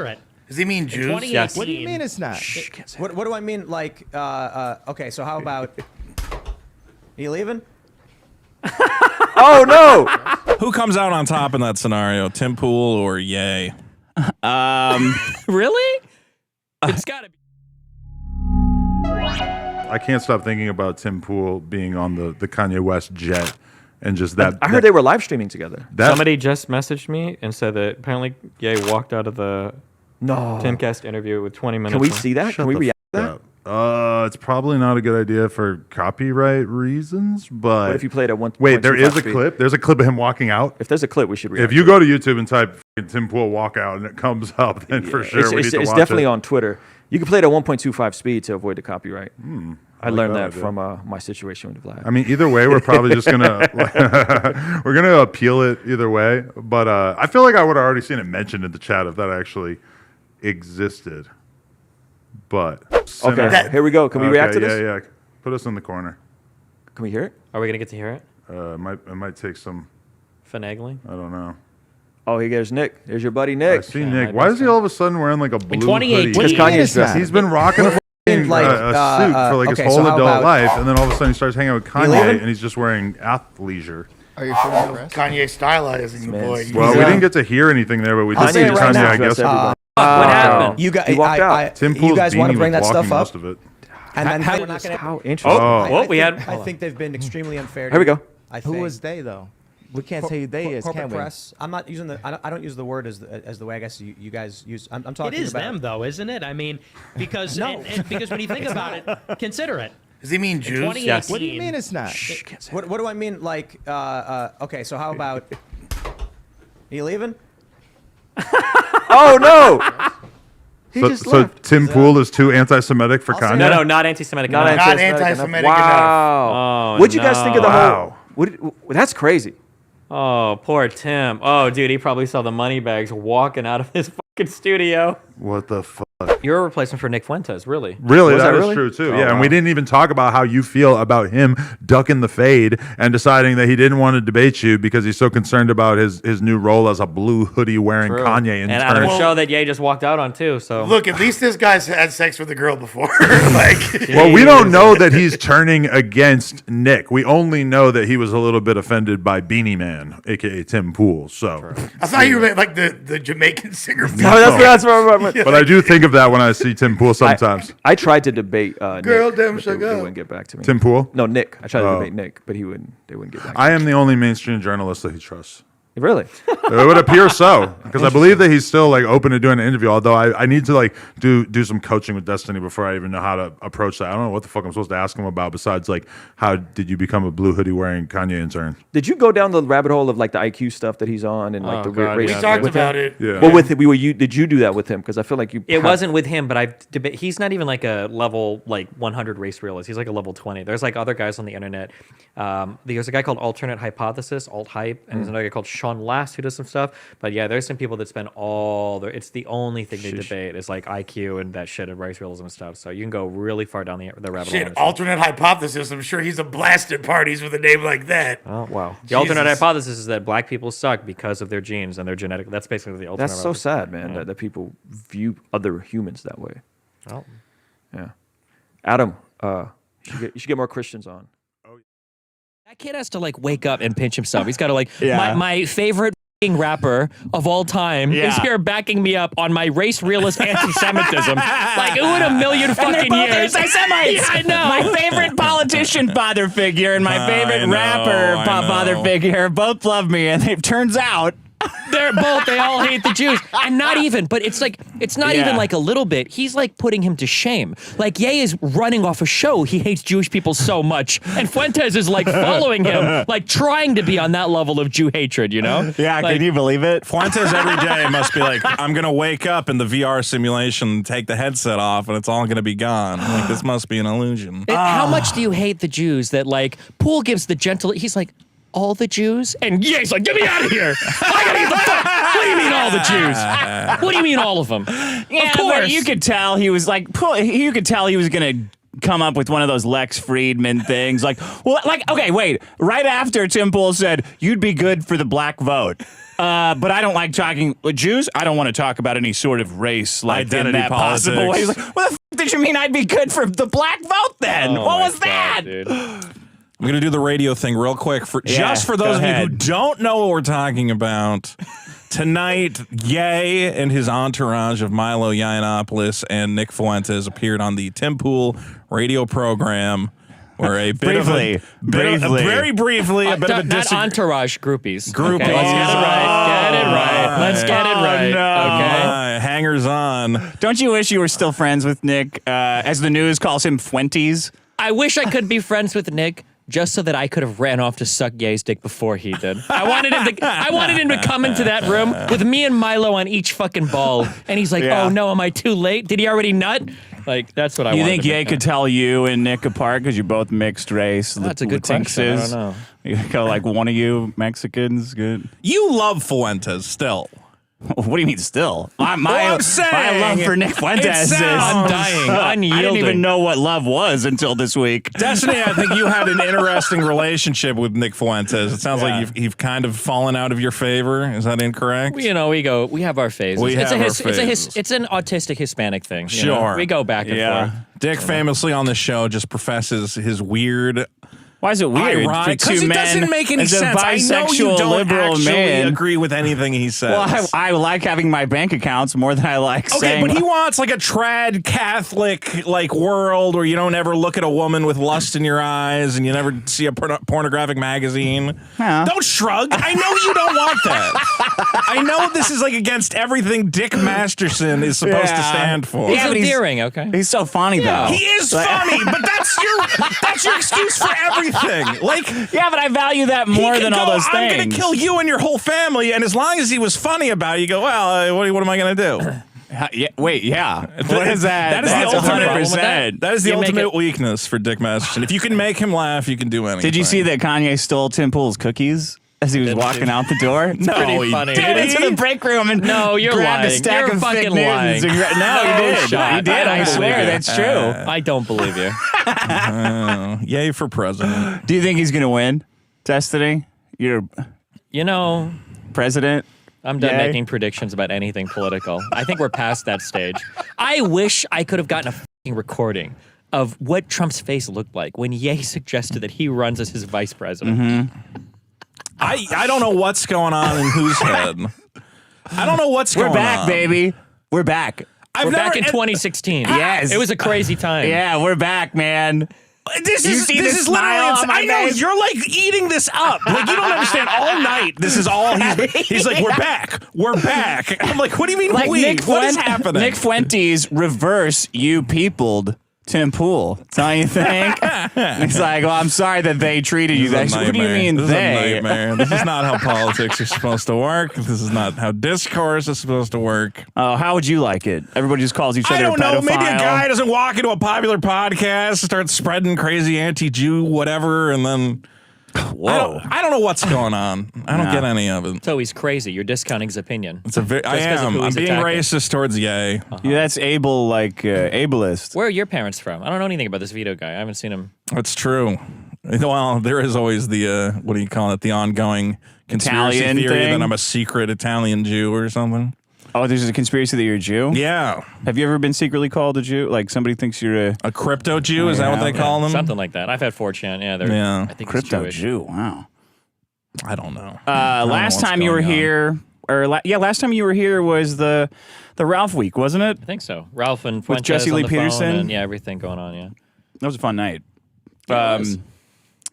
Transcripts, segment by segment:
consider it. Does he mean Jews? Yes. What do you mean it's not? What do I mean? Like, okay, so how about? Are you leaving? Oh no! Who comes out on top in that scenario? Tim Pool or Ye? Really? It's got to be. I can't stop thinking about Tim Pool being on the Kanye West jet and just that. I heard they were live streaming together. Somebody just messaged me and said that apparently Ye walked out of the Timcast interview with 20 minutes. Can we see that? Can we react to that? It's probably not a good idea for copyright reasons, but What if you played at one? wait, there is a speed? clip. There's a clip of him walking out. If there's a clip, we should react. If you go to YouTube and type Tim Pool walk out and it comes up, then for sure we need to it's watch definitely it. on Twitter. You can play it at 1.25 speed to avoid the copyright. I learned that idea. from my situation with Vlad. I mean, either way, we're probably just gonna we're gonna appeal it either way. But I feel like I would have already seen it mentioned in the chat if that actually existed. But okay, here we go. Can we react to this? Yeah. Put us in the corner. Can we hear it? Are we going to get to hear it? It might take some. Finagling? I don't know. Oh, here's Nick. There's your buddy I Nick. see Nick. Why is he all of a sudden wearing like a blue 2018. hoodie? Because Kanye's dressed. He's been rocking a suit for like his whole adult life, and then all of a sudden he starts hanging out with Kanye, and he's just wearing athleisure. Are you sure you're dressed? Kanye stylizing the boy. Well, we didn't get to hear anything there, but we did I'll see say it right Kanye, now. I guess. What happened? You guys, He walked out. Tim you Pool's guys want beanie to bring was that blocking stuff up? most of it. And then How we're not gonna. interesting. Oh, I think they've been extremely unfair. Here we go. I Who think. was they though? We can't say who they is, corporate can we? press. I'm not using the. I don't use the word as the way I guess you guys use. I'm talking It is about them, though, isn't it? I mean, because because when you think about it, consider it. Does he mean Jews? 2018. What do you mean it's not? What do I mean? Like, okay, so how about? Are you leaving? Oh no! He just So left. Tim Pool is too anti-Semitic for I'll say Kanye? No, not anti-Semitic. Not enough. anti-Semitic enough. anti-Semitic Wow. Oh, What'd you guys think of the Wow. whole? That's crazy. Oh, poor Tim. Oh, dude, he probably saw the money bags walking out of his fucking studio. What the fuck? You're a replacement for Nick Fuentes, really? Really, Was that that is really? true too. Oh, Yeah, and wow. we didn't even talk about how you feel about him ducking the fade and deciding that he didn't want to debate you because he's so concerned about his new role as a blue hoodie wearing True. Kanye in and out of turn. a show that Ye just walked out on, too, so... Look, at least this guy's had sex with a girl before. Like, Well, we don't know that he's turning against Nick. We only know that he was a little bit offended by Beanie Man, aka Tim Pool. So, I thought you meant like the Jamaican singer. No, that's what but I do think of that when I see Tim Pool sometimes. I tried to debate Girl, Nick, damn but sugar. they wouldn't get back to me. Tim Pool? No, Nick. I tried to Oh. debate Nick, but they wouldn't get back to I am the only mainstream journalist that he trusts. me. Really? It would appear so, because I believe that he's still like open to doing an interview. Although I need to like do some coaching with Destiny before I even know how to approach that. I don't know what the fuck I'm supposed to ask him about besides like how did you become a blue hoodie wearing Kanye intern? Did you go down the rabbit hole of like the IQ stuff that he's on and like Oh, the God, race? yeah. We talked with him? about it. Yeah. Well, with it, did you do that with him? Because I feel like you. It wasn't with him, but I've debated. He's not even like a level like 100 race realist. He's like a level 20. There's like other guys on the internet. There's a guy called Alternate Hypothesis, Alt Hype, and there's another guy called Sean Last who does some stuff. But yeah, there's some people that spend all their. It's the only thing they debate is like IQ and that shit and race realism and stuff. So you can go really far down the rabbit hole. Shit, alternate hypothesis. I'm sure he's a blast at parties with a name like that. Oh wow. The alternate Jesus. hypothesis is that black people suck because of their genes and their genetic. That's basically the alternate. That's so hypothesis. sad, man. That people view other humans that way. Well, Yeah. Adam, you should get more Christians on. That kid has to like wake up and pinch himself. He's got to like Yeah. my favorite rapper of all time is Yeah. here backing me up on my race realist anti-Semitism. Like who in a million fucking years? Anti-Semites. Yeah, I know. My favorite politician father figure and my favorite I know, rapper I father know. figure both love me, and it turns out They all hate the Jews. And not even, but it's like, it's not Yeah. even like a little bit. He's like putting him to shame. Like Ye is running off a show. He hates Jewish people so much. And Fuentes is like following him, like trying to be on that level of Jew hatred, you know? yeah, Like, can you believe it? Fuentes every day must be like, I'm going to wake up in the VR simulation, take the headset off, and it's all going to be gone. Like, this must be an illusion. How much do you hate the Jews that like Poole gives the gentle, he's like, all the Jews? And Ye's like, get me out of here. I gotta get the fuck. What do you mean all the Jews? What do you mean all of them? Yeah, of course. but you could tell he was like, you could tell he was gonna come up with one of those Lex Friedman things, like, well, like, okay, wait, right after Tim Pool said you'd be good for the black vote. But I don't like talking with Jews. I don't want to talk about any sort of race like Identity in that possible politics. way. He's like, what the f- did you mean I'd be good for the black vote then? Oh what my was God, that? dude. I'm going to do the radio thing real quick just for go those of you who ahead. don't know what we're talking about. Tonight, Ye and his entourage of Milo Yiannopoulos and Nick Fuentes appeared on the Tim Pool radio program where a bit Briefly. of a, very briefly, a bit of a Not disagreement. entourage, groupies. Groupies. Okay, let's get it right. Get it right. Let's get it right. Okay. Hangers on. Don't you wish you were still friends with Nick, as the news calls him, Fuentes? I wish I could be friends with Nick just so that I could have ran off to suck Ye's dick before he did. I wanted him to come into that room with me and Milo on each fucking ball, and he's like, Yeah. "Oh no, am I too late? Did he already nut?" Like that's what I. You wanted think to Ye make could happen. tell you and Nick apart because you're both mixed race? That's a good question. I don't know. You go like one of you Mexicans, good. You love Fuentes still. What do you mean still? I'm saying, my love for Nick Fuentes is sounds- Undying, I didn't unyielding. even know what love was until this week. Destiny, I think you had an interesting relationship with Nick Fuentes. It sounds Yeah. like you've kind of fallen out of your favor. Is that incorrect? You know, we have our phases. We have our It's phases. it's an autistic Hispanic thing. you know? Sure. We go back and Yeah. forth. Dick famously on the show just professes his weird. Why is it weird for Because two it men doesn't make any as a sense. I know you bisexual don't liberal actually man? agree with anything he says. Well, I like having my bank accounts more than I like Okay, saying. but he wants like a trad Catholic like world where you don't ever look at a woman with lust in your eyes and you never see a pornographic magazine. Yeah. Don't shrug. I know you don't want that. I know this is like against everything Dick Masterson is supposed to Yeah. stand for. He's Yeah, but he's- endearing, okay? He's so funny though. He is funny, but that's your excuse for everything. Like Yeah, but I value that more he could than all go, those things. I'm going to kill you and your whole family, and as long as he was funny about it, you go, well, what am I going to do? Yeah, wait, yeah. What is that? That is the That's ultimate 100%. That is the You make ultimate weakness for Dick Masterson. If you can make him laugh, you can do anything. Did you see that Kanye stole Tim Pool's cookies as he was walking out the door? No, pretty he funny. did. Into the break room and No, you're grabbed a lying. stack You're of fucking fake news. lying. No, he did. shot. He did. I I don't swear, believe you. that's true. I don't believe you. Yay for president. Do you think he's gonna win, Destiny? You're You know, president. I'm done Yay. making predictions about anything political. I think we're past that stage. I wish I could have gotten a fucking recording of what Trump's face looked like when Ye suggested that he runs as his vice president. I don't know what's going on in whose head. I don't know what's We're going back, on. baby. We're back. We're back in 2016. Yes. It was a crazy time. Yeah, we're back, man. This You is see this the is smile literally. on my I know face? you're like eating this up. Like you don't understand. All night, this is all he's like. We're back. We're back. I'm like, what do you mean Like we? Nick What is Fuentes, happening? Nick Fuentes reverse you peopled Tim Pool. Don't you think? He's like, well, I'm sorry that they treated you This is that. a What do you nightmare. mean This they? is a nightmare. This is not how politics are supposed to work. This is not how discourse is supposed to work. Oh, how would you like it? Everybody just calls each other I don't a know. pedophile. Maybe a guy doesn't walk into a popular podcast, start spreading crazy anti-Jew whatever, and then Whoa. I don't know what's going on. I don't Nah. get any of it. So he's crazy. You're discounting his opinion. It's a very. I Just 'cause of am. who I'm he's being attacking. racist towards Ye. Yeah, that's able, like, ableist. Where are your parents from? I don't know anything about this Vito guy. I haven't seen him. That's true. Well, there is always the what do you call it? The ongoing conspiracy Italian theory thing? that I'm a secret Italian Jew or something. Oh, there's a conspiracy that you're a Jew? Yeah, Have you ever been secretly called a Jew? Like, somebody thinks you're a a crypto Jew. Is that what they call them? Something like that. I've had 4chan. Yeah, they're. Yeah. I think crypto he's Jewish. Jew. Wow. I don't know. I don't know Last what's time you were going on. here, last time you were here was the Ralph week, wasn't it? I think so. Ralph and Fuentes Jesse on Lee the phone Peterson? and, yeah, everything going on. Yeah. That was a fun night. It was.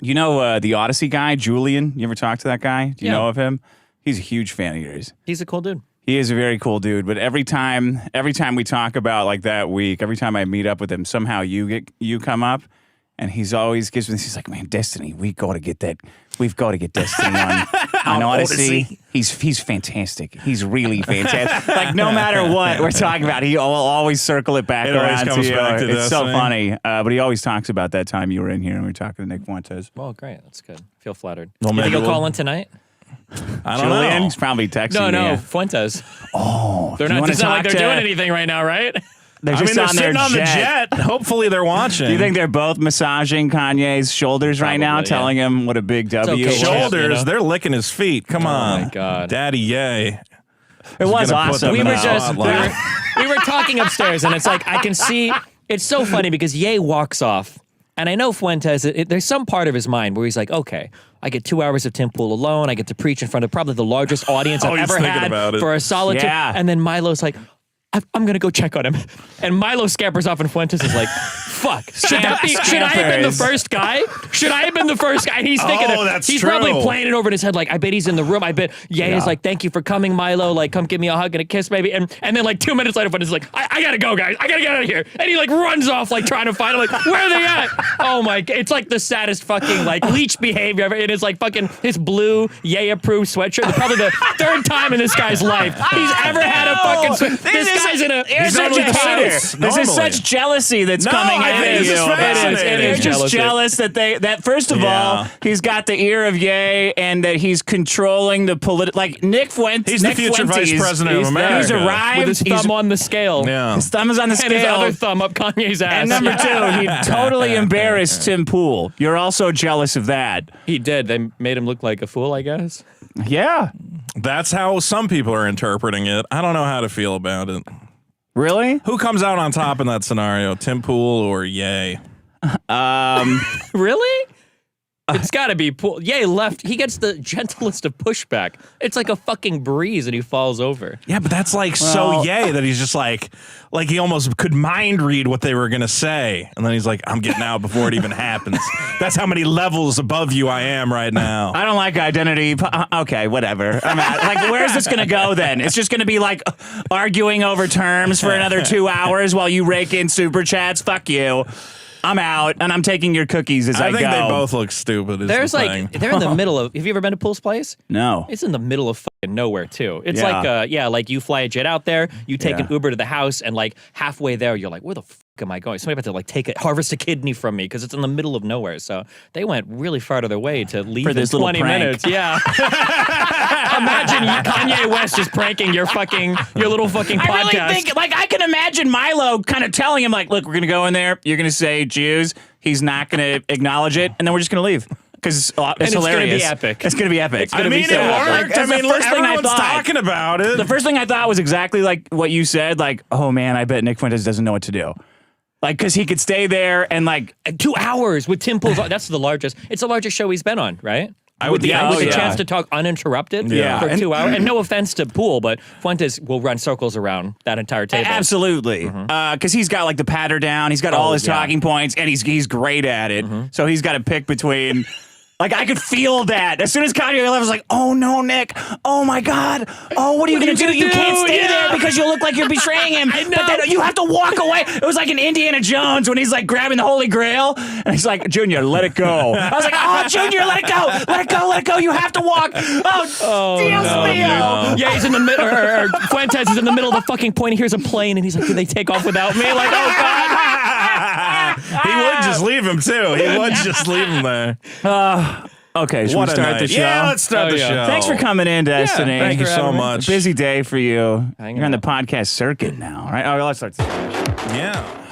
You know the Odyssey guy, Julian? You ever talk to that guy? Do you Yeah. know of him? He's a huge fan of yours. He's a cool dude. He is a very cool dude, but every time we talk about like that week, every time I meet up with him, somehow you come up, and he's always gives me. He's like, man, Destiny, we've got to get Destiny on Odyssey. He's fantastic. He's really fantastic. Like no matter what we're talking about, he will always circle it back It always around comes to you. back to It's so Destiny. funny. But he always talks about that time you were in here and we were talking to Nick Fuentes. Well, great. That's good. Feel flattered. Well, You think maybe he'll we'll- call in tonight? I don't Julian, know. he's probably texting No, you. Fuentes. Oh, They're do you not. wanna It's not like talk they're to- doing anything right now, right? They're I just mean, they're on their sitting on the jet. Hopefully, they're watching. Do you think they're both massaging Kanye's shoulders right now, Probably, yeah. telling him what a big W? okay, it was? champ, shoulders? you know? They're licking his feet. Come on, my God. Daddy Ye. It was gonna put awesome. them we in were a just spotlight. we were talking upstairs, and it's like I can see. It's so funny because Ye walks off, and I know Fuentes. There's some part of his mind where he's like, okay, I get 2 hours of Tim Pool alone. I get to preach in front of probably the largest audience I've he's ever thinking had about it. for a solid two. Yeah. And then Milo's like, I'm gonna go check on him, and Milo scampers off, and Fuentes is like, "Fuck, should I have been the first guy? Should I have been the first guy?" And he's thinking, that's he's true. probably playing it over in his head, like, I bet he's in the room. I bet Ye is like, "Thank you for coming, Milo. Like, come give me a hug and a kiss, baby." And then like 2 minutes later, Fuentes is like, I gotta go, guys. I gotta get out of here. And he like runs off, like trying to find him. Like, where are they at? Oh my! It's like the saddest fucking like leech behavior ever. It is like fucking his blue Ye approved sweatshirt. Probably the third time in this guy's life he's ever had a fucking. This guy's in a. You're such a hater. This normally. is such jealousy that's coming I out think of this you. is fascinating. It They're is just jealousy. jealous that first of all, he's got the ear of Ye and that he's controlling the political. Like Nick Fuentes. He's the Nick future Fuentes, vice president of he's America. He's arrived with his thumb on the scale. Yeah. His thumb is on the And his scale. other thumb up Kanye's ass. And number two, he totally embarrassed Tim Pool. You're also jealous of that. He did. They made him look like a fool, I guess. Yeah. That's how some people are interpreting it. I don't know how to feel about it. Really? Who comes out on top in that scenario? Tim Pool or Ye? Really? It's got to be Pool. Ye left. He gets the gentlest of pushback. It's like a fucking breeze, and he falls over. Yeah, but that's like so Ye that he's just like he almost could mind read what they were gonna say, and then he's like, "I'm getting out before it even happens." That's how many levels above you I am right now. I don't like identity. Okay, whatever. I'm out. Like, where's this going to go then? It's just going to be like arguing over terms for another 2 hours while you rake in super chats. Fuck you. I'm out, and I'm taking your cookies as I go. think they both look stupid. There's the like thing. they're in the middle of. Have you ever been to Pool's place? No. It's in the middle of fucking nowhere too. It's Yeah. like like you fly a jet out there, you take Yeah. an Uber to the house, and like halfway there, you're like, where the fuck am I going? Somebody about to like harvest a kidney from me because it's in the middle of nowhere. So they went really far to their way to leave For in this little 20 prank. minutes. Yeah. Imagine Kanye West just pranking your little fucking podcast. I really think, like, I can imagine Milo kind of telling him, like, look, we're going to go in there. You're going to say Jews. He's not going to acknowledge it. And then we're just going to leave. Because it's hilarious. It's gonna be epic. It's going to be epic. gonna I mean, be so it epic. worked. That's I mean, the first thing I everyone's thought. talking about it. The first thing I thought was exactly like what you said. Like, oh, man, I bet Nick Fuentes doesn't know what to do. Like, because he could stay there and, like, 2 hours with Tim Pool. That's the largest. It's the largest show he's been on, right? I would with guess, the yeah. chance to talk uninterrupted Yeah. for 2 hours. And no offense to Pool, but Fuentes will run circles around that entire table. absolutely. Because he's got, like, the patter down. He's got all his yeah. talking points, and he's great at it. So he's got to pick between... Like, I could feel that. As soon as Kanye left, I was like, oh, no, Nick. Oh, my God. Oh, what are you going to do? You can't stay there because you'll look like you're betraying him. But then you have to walk away. It was like in Indiana Jones when he's, like, grabbing the Holy Grail. And he's like, Junior, let it go. I was like, oh, Junior, let it go. Let it go. Let it go. You have to walk. Oh, Dios mío. Yeah, he's in the middle. Or Fuentes is in the middle of the fucking point. He hears a plane, and he's like, "Did they take off without me?" Like, oh God. He would just leave him too. He would just leave him there. Okay, should What we a start night. the show? Yeah, let's start the yeah. show. Thanks for coming in, Destiny. Thank you for so having me. much. Busy day for you. Hang You're on on. the podcast circuit now, right? Oh, let's start the show. Yeah.